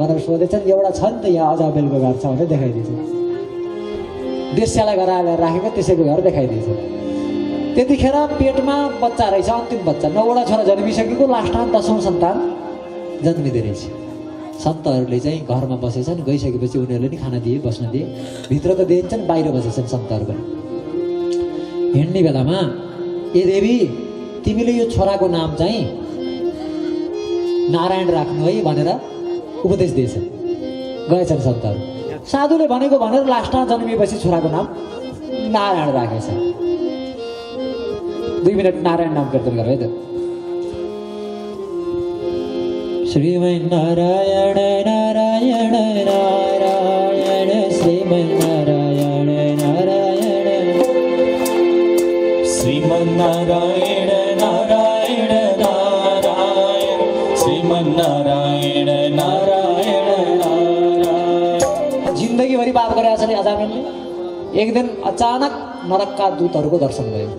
भनेर सोधेछन्। एउटा छ नि त यहाँ अजाबेलको घर छ भनेर देखाइदिएछ। देश्यालाई घर हालेर राखेको त्यसैको घर देखाइदिएछ। त्यतिखेर पेटमा बच्चा रहेछ, अन्तिम बच्चा। 9वटा छोरा जन्मिसकेको, लास्टमा 10औं सन्तान जन्मिँदै रहेछ। सन्तहरूले चाहिँ घरमा बसेछन्, गइसकेपछि उनीहरूले नि खाना दिए, बस्न दिए। भित्र त दिन्छन्, बाहिर बसेछन् सन्तहरू पनि। हिँड्ने बेलामा ए देवी तिमीले यो छोराको नाम चाहिँ नारायण राख्नु है भनेर उपदेश दिएछन्। गएछन् सन्तहरू। साधुले भनेको भनेर लास्टमा जन्मिएपछि छोराको नाम नारायण राखेछ। 2 मिनट नारायण नाम कीर्तन गर है त। श्रीमन्नारायण नारायण नारायण श्रीमन्नारायण नारायण श्रीमन्नारायण नारायण नारायण श्रीमन्नारायण नारायण नारायण। जिन्दगीभरि पाप गरेका छन् अजामिलले। एक दिन अचानक नरकका दूतहरूको दर्शन भयो।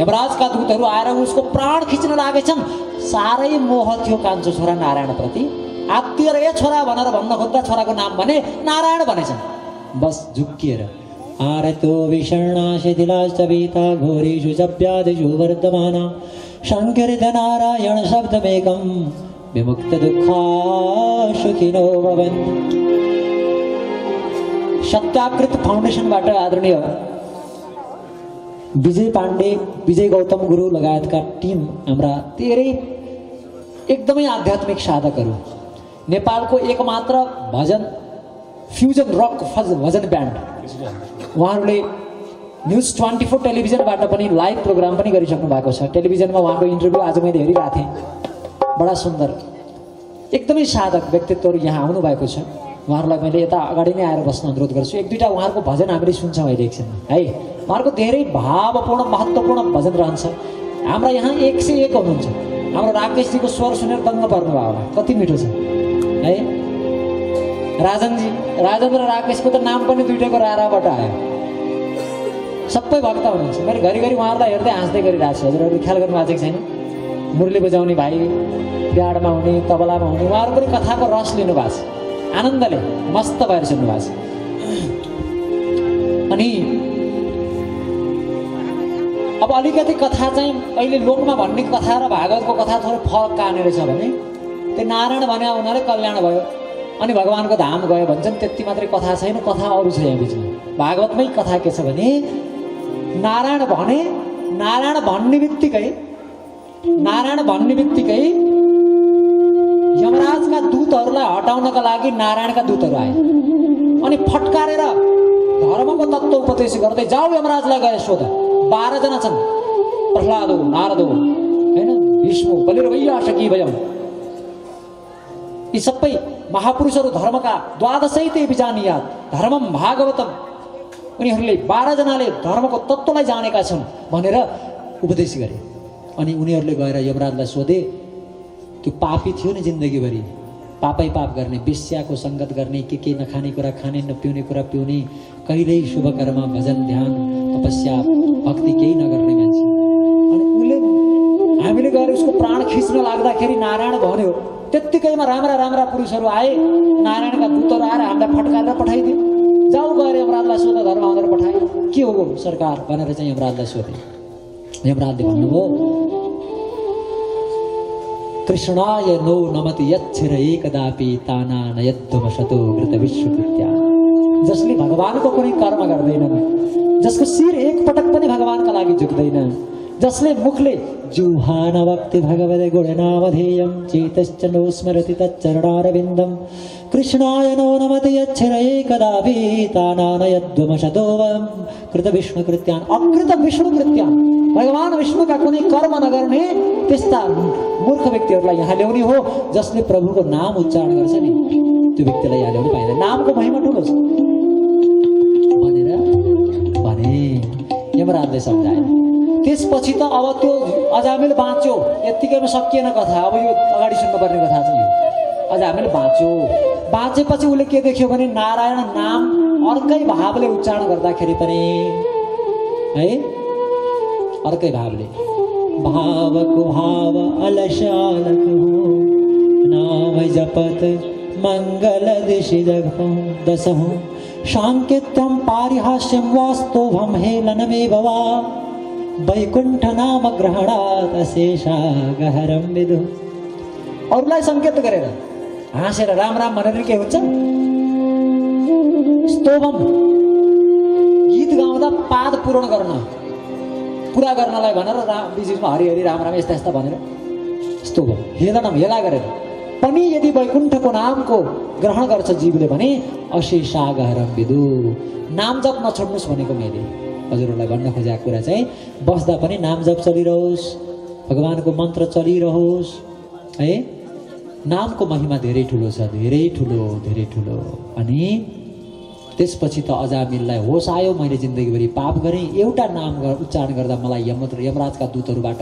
यमराजका दूतहरू आएर उसको प्राण खिच्न लागेछन्। साह्रै मोह थियो कान्छो छोरा नारायणप्रति। आत्तिएर ए छोरा भनेर भन्न खोज्दा छोराको नाम भने नारायण भनेछन्। बस झुक्किएर आरतो विषण्णा शिथिलाश्च भीता घोरेषु जप्यादिषु वर्तमाना संकीर्तनारायण शब्दमेकं विमुक्त दुःखा सुखिनो भवन्तु। सत्याकृत फाउन्डेसनबाट आदरणीय विजय पाण्डे, विजय गौतम गुरु लगायतका टिम हाम्रा धेरै एकदमै आध्यात्मिक साधकहरू। नेपालको एकमात्र भजन फ्युजन रक भजन ब्यान्ड। उहाँहरूले न्युज 24 टेलिभिजनबाट पनि लाइभ प्रोग्राम पनि गरिसक्नु भएको छ। टेलिभिजनमा उहाँको इन्टरभ्यू आज मैले हेरिरहेको थिएँ। बडा सुन्दर एकदमै साधक व्यक्तित्वहरू यहाँ आउनु भएको छ। उहाँहरूलाई मैले यता अगाडि नै आएर बस्न अनुरोध गर्छु। 1-2टा उहाँहरूको भजन हामीले सुन्छौँ अहिले एकछिनमा है। उहाँहरूको धेरै भावपूर्ण महत्त्वपूर्ण भजन रहन्छ। हाम्रा यहाँ 101 हुनुहुन्छ। हाम्रो राकेशजीको स्वर सुनेर दङ्ग पर्नुभयो होला, कति मिठो छ है। राजनजी, राजन र राकेशको त नाम पनि दुइटैको राराबाट आयो। सबै भक्त हुनुहुन्छ। मैले घरिघरि उहाँहरूलाई हेर्दै हाँस्दै गरिरहेको छु। हजुरहरूले ख्याल गर्नु भएको छैन? मुरली बजाउने भाइ, प्याडमा हुने, तबलामा हुने, उहाँहरू पनि कथाको रस लिनु भएको छ। आनन्दले मस्त भएर सुन्नु भएको छ। अनि अब अलिकति कथा चाहिँ अहिले लोकमा भन्ने कथा र भागवतको कथा थोरै फरक कहाँनिर छ भने त्यो नारायण भने उनीहरूले कल्याण भयो अनि भगवानको धाम गयो भन्छन्। त्यति मात्रै कथा छैन, कथा अरू छ यहाँ बिचमा। भागवतमै कथा के छ भने नारायण भन्ने बित्तिकै यमराजका दूतहरूलाई हटाउनका लागि नारायणका दूतहरू आए अनि फटकारेर धर्मको तत्त्व उपदेश गर्दै जाऊ यमराजलाई गए सोध। 12 जना छन्, प्रह्लादो, नारदो, हैन, भीष्म, बलिर्भय्याशकी भयम्। यी सबै महापुरुषहरू धर्मका 12 विजानीयात् धर्मम भागवतम। उनीहरूले 12 जनाले धर्मको तत्त्वलाई जानेका छन् भनेर उपदेश गरे। अनि उनीहरूले गएर यमराजलाई सोधे, त्यो पापी थियो नि जिन्दगीभरि, पापै पाप गर्ने, बेस्याको सङ्गत गर्ने, के नखाने कुरा खाने, नपिउने कुरा पिउने, कहिल्यै शुभ कर्म, भजन, ध्यान, तपस्या, भक्ति केही नगर्ने मान्छे। अनि उसले हामीले गएर उसको प्राण खिच्न लाग्दाखेरि नारायण भन्यो। त्यत्तिकैमा राम्रा पुरुषहरू आए, नारायणका दूतहरू आएर हामीलाई फटकारेर पठाइदियो। जाऊ गएर यमराजलाई सोध, धर्म भनेर पठाए। के हो सरकार भनेर चाहिँ यमराजलाई सोधे। यमराजले भन्नुभयो, कृष्णाय नो नमति यच्छिर एकदापि ताना नयद्धमशतो कृत विश्वकृत्या। जसले भगवानको कुनै कर्म गर्दैन, जसको शिर एक पटक पनि भगवानका लागि झुक्दैन, जसले मुखले जुहान भक्ति भगवते गुणनामधेयं चेतश्च नो स्मरति तच्चरणारविन्दं कृष्णाय नो नमति यच्छिर एकदापि ताना नयद्धमशतो कृत विष्णुकृत्यान्। अकृत विष्णुकृत्यान्, भगवान विष्णुका कुनै कर्म नगर्ने त्यस्ता मूर्ख व्यक्तिहरूलाई यहाँ ल्याउने हो। जसले प्रभुको नाम उच्चारण गर्छ नि त्यो व्यक्तिलाई यहाँ ल्याउनु पाइँदैन। नामको महिमा ठुलो छ भनेर भने यमराजले सम्झाए। त्यसपछि त अब त्यो अजामिल बाँच्यो, यत्तिकैमा सकिएन कथा। अब यो अगाडि सुन्नुपर्ने कथा चाहिँ यो। अजामिल बाँचेपछि उसले के देख्यो भने नारायण नाम अर्कै भावले उच्चारण गर्दाखेरि पनि है, अर्कै भावले, भावको भाव अलशालक हो नाम जपत मंगल दिशि दशः सांकेत्यम पारिहास्यम वास्तवम हेलनमेव वा वैकुंठ नाम ग्रहणात् अशेषा गहरम विदु। अरूलाई संकेत गरेर हाँसेर राम राम भनेर के हुन्छ? स्तोभम, गीत गाउँदा पाद पूर्ण गर्न, पुरा गर्नलाई भनेर बिचमा हरि हरि राम राम यस्ता यस्ता भनेर स्तोभम, हेलनम हेला गरेर पनि यदि वैकुण्ठको नामको ग्रहण गर्छ जीवले भने अशेषा गहरम विदु। नाम जप नछोड्नुहोस् भनेको मैले हजुरहरूलाई भन्न खोजेको कुरा चाहिँ बस्दा पनि नाम जप चलिरहोस्, भगवानको मन्त्र चलिरहोस् है। नामको महिमा धेरै ठुलो छ, धेरै ठुलो, धेरै ठुलो। अनि त्यसपछि त अजामिललाई होस आयो, मैले जिन्दगीभरि पाप गरेँ, एउटा नाम उच्चारण गर्दा मलाई यमराजका दूतहरूबाट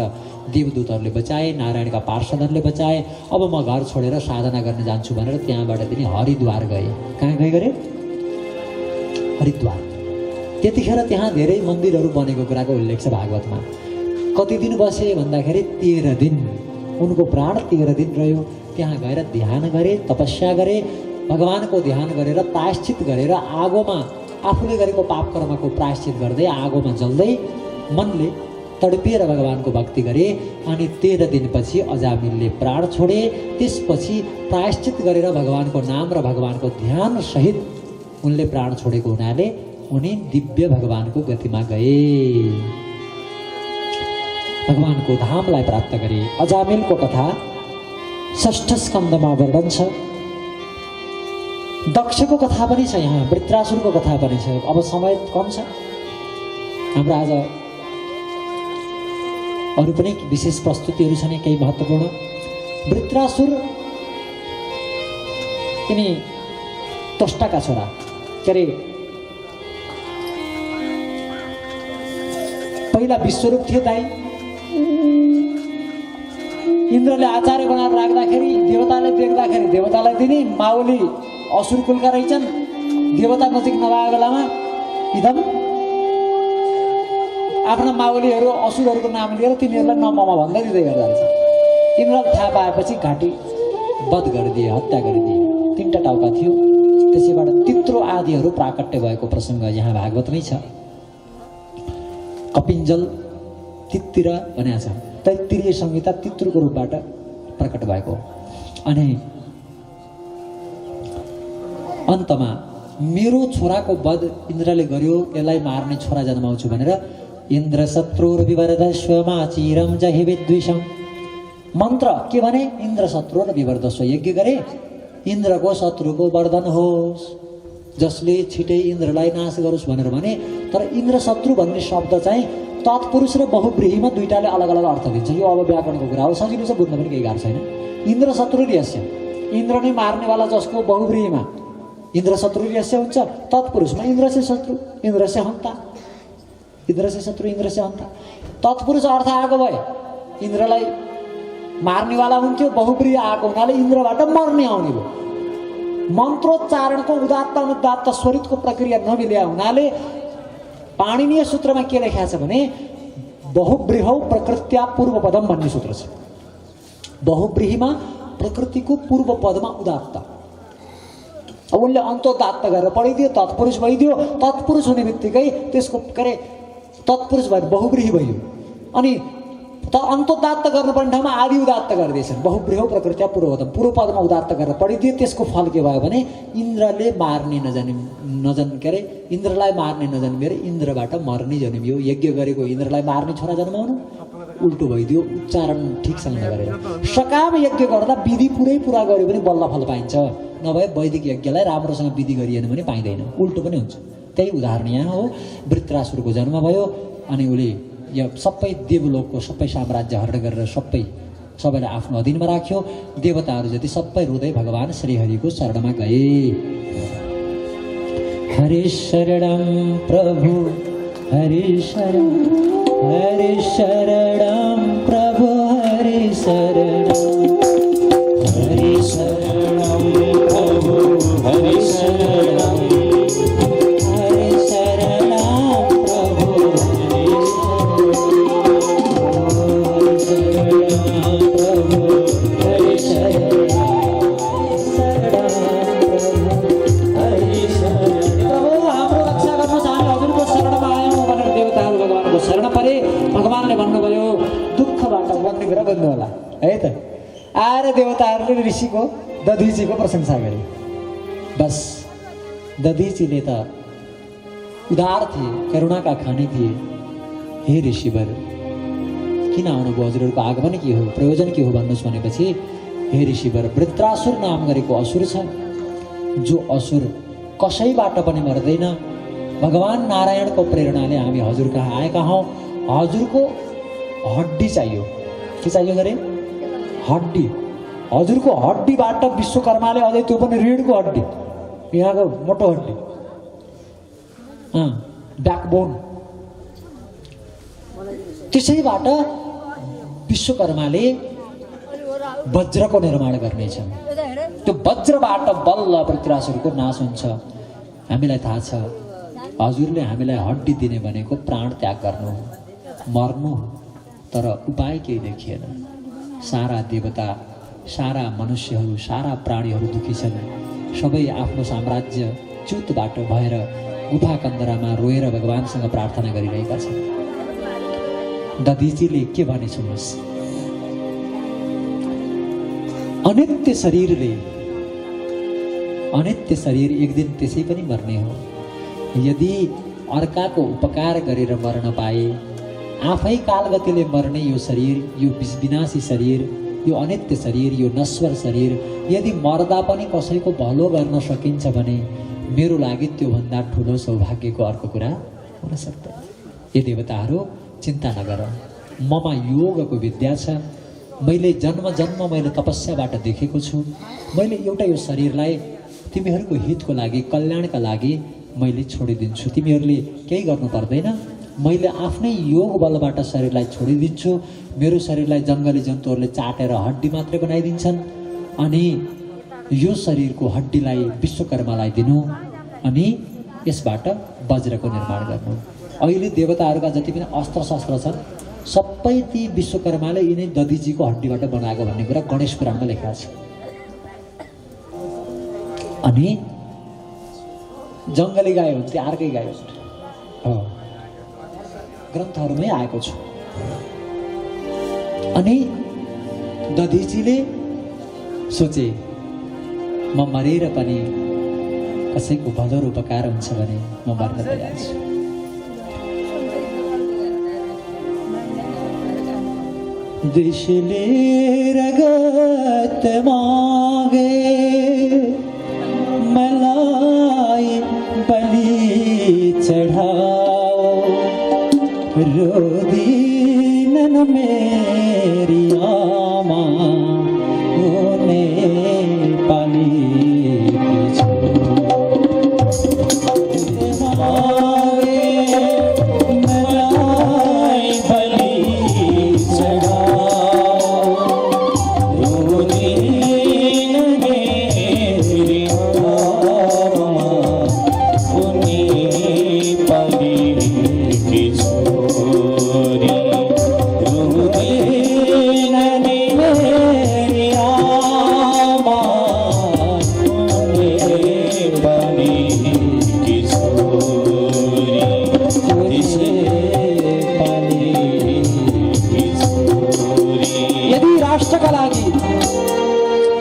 देवदूतहरूले बचाए, नारायणका पार्षदहरूले बचाए। अब म घर छोडेर साधना गर्न जान्छु भनेर त्यहाँबाट पनि हरिद्वार गए। कहाँ गए गरे? हरिद्वार। त्यतिखेर त्यहाँ धेरै मन्दिरहरू बनेको कुराको उल्लेख छ भागवतमा। कति दिन बसे भन्दाखेरि 13 दिन, उनको प्राण 13 दिन रह्यो। त्यहाँ गएर ध्यान गरे, तपस्या गरे, भगवानको ध्यान गरेर प्रायश्चित गरेर आगोमा आफूले गरेको पाप कर्मको प्रायश्चित गर्दै आगोमा जल्दै मनले तडपिएर भगवानको भक्ति गरे। अनि 13 दिनपछि अजामिलले प्राण छोडे। त्यसपछि प्रायश्चित गरेर भगवानको नाम र भगवानको ध्यान सहित उनले प्राण छोडेको हुनाले उनी दिव्य भगवानको गतिमा गए, भगवानको धामलाई प्राप्त गरे। अजामिलको कथा 6ठ स्कन्धमा वर्णन छ। दक्षको कथा पनि छ, यहाँ वृत्रासुरको कथा पनि छ। अब समय कम छ, हाम्रो आज अरू पनि विशेष प्रस्तुतिहरू छन्, केही महत्त्वपूर्ण। वृत्रासुर यिनी त्वष्टाका छोरा, के अरे पहिला विश्वरूप थिए दाई। इन्द्रले आचार्य बनाएर राख्दाखेरि देवताले देख्दाखेरि देवतालाई दिने माउली असुर कुलका रहेछन्। देवता नजिक नभएको बेलामा इदम आफ्ना माउलीहरू असुरहरूको नाम लिएर तिनीहरूलाई नममा भन्दै दिँदै गर्दा रहेछ। इन्द्रले थाहा पाएपछि घाँटी वध गरिदिए, हत्या गरिदिए। 3टा टाउका थियो, त्यसैबाट तित्रो आदिहरू प्राकट्य भएको प्रसङ्ग यहाँ भागवतमै छ। कपिञ्जल तित्तिर भनेको छ, तैत्तिरीय संहिता तित्रोको रूपबाट प्रकट भएको। अनि अन्तमा मेरो छोराको वध इन्द्रले गर्यो, यसलाई मार्ने छोरा जन्माउँछु भनेर इन्द्र शत्रुर विवर्धस्व माचिरम जहि विद्विषम। मन्त्र के भने? इन्द्र शत्रुर विवर्धस्व, यज्ञ गरे इन्द्रको शत्रुको वर्धन होस्, जसले छिटै इन्द्रलाई नाश गरोस् भनेर भने। तर इन्द्र शत्रु भन्ने शब्द चाहिँ तत्पुरुष र बहुव्रीहिमा दुईटाले अलग अलग अर्थ दिन्छ। यो अब व्याकरणको कुरा हो, सजिलो छ बुझ्न पनि केही गाह्रो छैन। इन्द्र शत्रु यस्य, इन्द्र नै मार्नेवाला जसको बहुव्रीहिमा इन्द्र शत्रु यस्य हुन्छ, तत्पुरुषमा इन्द्र से शत्रु इन्द्र से हन्ता, इन्द्र से शत्रु इन्द्र से हन्ता। तत्पुरुष अर्थ आएको भए इन्द्रलाई मार्नेवाला हुन्थ्यो, बहुव्रीहि आएको हुनाले इन्द्रबाट मर्ने आउने भयो। मन्त्रोच्चारणको उदात्त अनुदात्त स्वरितको प्रक्रिया नमिल्या हुनाले पाणिनीय सूत्रमा के लेखा छ भने बहुव्रीहौ प्रकृत्या पूर्वपदम भन्ने सूत्र छ। बहुव्रीहिमा प्रकृतिको पूर्व पदमा उदात्त, अब उनले अन्तोदात्त गरेर पढिदियो, तत्पुरुष भइदियो। तत्पुरुष हुने बित्तिकै त्यसको के अरे तत्पुरुष भयो, बहुव्रीहि भयो। अनि त अन्तोदात्त गर्नुपर्ने ठाउँमा आदि उदात्त गरिदिएछन्। बहुव्रीहौ प्रकृत्या पूर्वपदम, पूर्व पदमा उदात्त गरेर पढिदियो। त्यसको फल के भयो भने इन्द्रले मार्ने के अरे इन्द्रलाई मार्ने नजन्मिएर इन्द्रबाट मर्ने जन्मियो। यज्ञ गरेको इन्द्रलाई मार्ने छोरा जन्माउनु उल्टो भइदियो, उच्चारण ठिकसँग नगरेर। सकाम यज्ञ गर्दा विधि पुरा गर्यो भने बल्ल फल पाइन्छ, नभए वैदिक यज्ञलाई राम्रोसँग विधि गरिएन भने पाइँदैन, उल्टो पनि हुन्छ। त्यही उदाहरण यहाँ हो। वृत्रासुरको जन्म भयो अनि उसले यो सबै देवलोकको सबै साम्राज्य हरण गरेर सबैलाई आफ्नो अधीनमा राख्यो। देवताहरू जति सबै रुँदै भगवान श्रीहरिको शरणमा गए। हरि शरणं प्रभु हरि शरणं प्रभु हरि शरणं प्रभु हरि शरणं शरणं नारायण ऋषिको दधिचीको प्रशंसा गरे। बस दधिचीले त उदार थिए, करुणाका खानी थिए। हे ऋषिवर, किन आउनुभयो, हजुरहरूको आगमन के हो, प्रयोजन के हो भन्नुहोस् भनेपछि, हे ऋषिवर, वृत्रासुर नाम गरेको असुर छ, जो असुर कसैबाट पनि मर्दैन। भगवान नारायणको प्रेरणाले हामी हजुर कहाँ आएका हौँ। हजुरको हड्डी चाहियो। के चाहियो गरे? हड्डी। हजुरको हड्डीबाट विश्वकर्माले अझै त्यो पनि ऋणको हड्डी, यहाँको मोटो हड्डी, ब्याकबोन, त्यसैबाट विश्वकर्माले वज्रको निर्माण गर्नेछ। त्यो वज्रबाट बल्ल वृत्रासुरको नाश हुन्छ। हामीलाई थाहा छ हजुरले हामीलाई हड्डी दिने भनेको प्राण त्याग गर्नु हो, मर्नु हो, तर उपाय केही देखिएन। सारा देवता, सारा मनुष्यहरू, सारा प्राणीहरू दुखी छन्। सबै आफ्नो साम्राज्य च्युतबाट भएर गुफा कन्दरामा रोएर भगवानसँग प्रार्थना गरिरहेका छन्। दधिचीले के भने सुन्नुहोस्, अनित्य शरीर एक दिन त्यसै पनि मर्ने हो। यदि अर्काको उपकार गरेर मर्न पाए, आफै कालगतिले मर्ने यो शरीर, यो विनाशी शरीर, यो अनित्य शरीर, यो नश्वर शरीर यदि मर्दा पनि कसैको भलो गर्न सकिन्छ भने मेरो लागि त्योभन्दा ठुलो सौभाग्यको अर्को कुरा हुन सक्दैन। हे देवताहरू, चिन्ता नगर, ममा योगको विद्या छ। मैले जन्म मैले तपस्याबाट देखेको छु। मैले एउटा यो शरीरलाई तिमीहरूको हितको लागि, कल्याणका लागि मैले छोडिदिन्छु। तिमीहरूले केही गर्नु पर्दैन। मैले आफ्नै योग बलबाट शरीरलाई छोडिदिन्छु। मेरो शरीरलाई जङ्गली जन्तुहरूले चाटेर हड्डी मात्रै बनाइदिन्छन्। अनि यो शरीरको हड्डीलाई विश्वकर्मालाई दिनु अनि यसबाट वज्रको निर्माण गर्नु। अहिले देवताहरूका जति पनि अस्त्र शस्त्र छन् सबै ती विश्वकर्माले यिनै दधिचीको हड्डीबाट बनाएको भन्ने कुरा गणेश पुराणमा लेखा छ। अनि जङ्गली गाई हुन्थे, अर्कै गाई हो, ग्रन्थहरूमै आएको छ। अनि दधिचीले सोचे, म मरेर पनि कसैको भलो र उपकार हुन्छ भने म मर्न तयार छु। दिशले रगत मांगे मलाई बलि चढ़ाओ, रो दीनन मेरी आमा उने पाली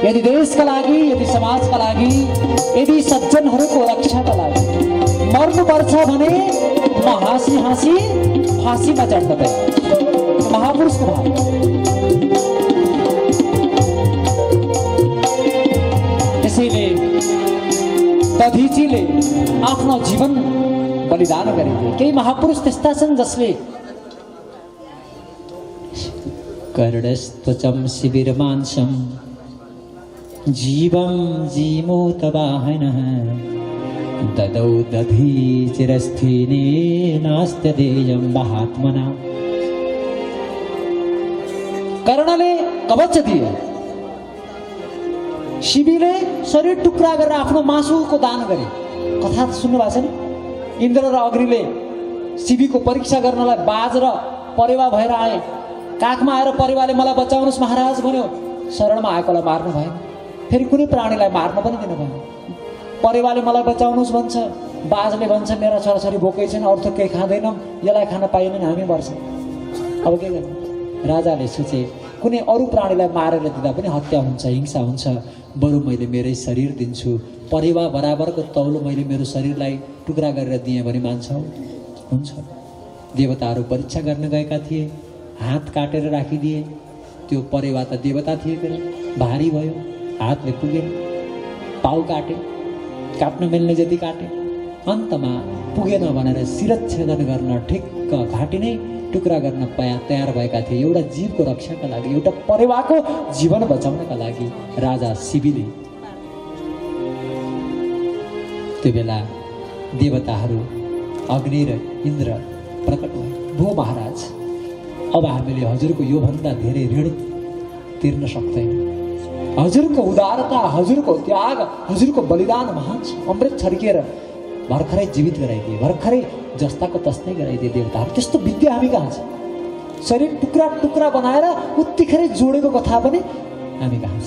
यदि देशका लागि, यदि समाजका लागि, यदि सज्जनहरूको रक्षाका लागि मर्नुपर्छ भने म हाँसी हाँसी फाँसीमा चढ्न गएँ। महापुरुषको भाव। त्यसैले दधिचीले आफ्नो जीवन बलिदान गरेथे। केही महापुरुष त्यस्ता छन् जसले कर्णस्त्वचं शिबिरमांसं जीवं जीमूतवाहनः ददौ दधीचिरस्थीनेनास्त्यदेयं महात्मना। कर्णले कवच दिए, शिबिले शरीर टुक्रा गरेर आफ्नो मासुको दान गरे। कथा सुन्नु भएको छ नि, इन्द्र र अग्निले शिबिको परीक्षा गर्नलाई बाज र परेवा भएर आए। काखमा आएर परेवाले मलाई बचाउनुहोस् महाराज भन्यो। शरणमा आएकोलाई मार्नु भएन, फेरि कुनै प्राणीलाई मार्न पनि दिनु भएन। परेवाले मलाई बचाउनुहोस् भन्छ, बाजले भन्छ मेरा छोराछोरी भोकै छैन, अरू त केही खाँदैनौँ, यसलाई खान पाइएन हामी मर्छौँ। अब के गर्नु? राजाले सोचे कुनै अरू प्राणीलाई मारेर दिँदा पनि हत्या हुन्छ, हिंसा हुन्छ। बरु मैले मेरै शरीर दिन्छु, परेवा बराबरको तौलो मैले मेरो शरीरलाई टुक्रा गरेर दिएँ भने मान्छौ? हुन्छ। देवताहरू परीक्षा गर्न गएका थिए, हात काटेर राखिदिए। त्यो परेवा त देवता थिए फेरि, भारी भयो, हातले पुगेन, पाउ काटे, काट्न मिल्ने जति काटे। अन्तमा पुगेन भनेर शिरच्छेदन गर्न ठिक्क घाँटी नै टुक्रा गर्न तयार भएका थिए, एउटा जीवको रक्षाका लागि, एउटा परेवाको जीवन बचाउनका लागि। राजा शिवले त्यो बेला देवताहरू अग्नि र इन्द्र प्रकट भए। भो महाराज, अब हामीले हजुरको योभन्दा धेरै ऋण तिर्न सक्दैनौँ। हजुरको उदारता, हजुरको त्याग, हजुरको बलिदान महान छ। अमृत छर्किएर भर्खरै जीवित गराइदिए, भर्खरै जस्ताको तस्तै गराइदिए देवताहरू। त्यस्तो विद्या हामी कहाँ छ? शरीर टुक्रा टुक्रा बनाएर उत्तिखेरै जोडेको कथा पनि हामी कहाँ छ?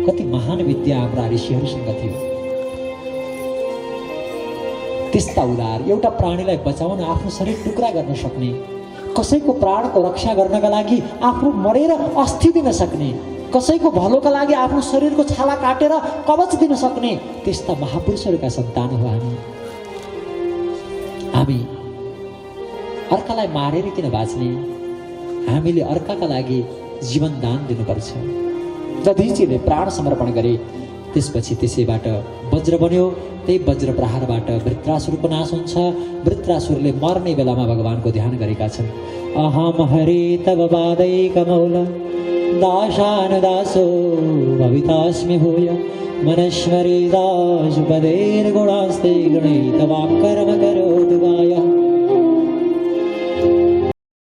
कति महान विद्या हाम्रा ऋषिहरूसँग थियो। त्यस्ता उदार, एउटा प्राणीलाई बचाउन आफ्नो शरीर टुक्रा गर्न सक्ने, कसैको प्राणको रक्षा गर्नका लागि आफू मरेर अस्थि दिन सक्ने, कसैको भलोका लागि आफ्नो शरीरको छाला काटेर कवच दिन सक्ने त्यस्ता महापुरुषहरूका सन्तान हो हामी। हामी अर्कालाई मारेर किन बाँच्ने? हामीले अर्काका लागि जीवन दान दिनुपर्छ। दधिचीले प्राण समर्पण गरे, त्यसपछि त्यसैबाट वज्र बन्यो। त्यही वज्र प्रहारबाट वृत्रासुरको नाश हुन्छ। वृत्रासुरले मर्ने बेलामा भगवानको ध्यान गरेका छन्। अहम हरे तव पादैकमौल दाशानुदासो भवितास्मि भूय मनश्वरी दाशुपदेर्गुणास्ते गणितवाक्कर्म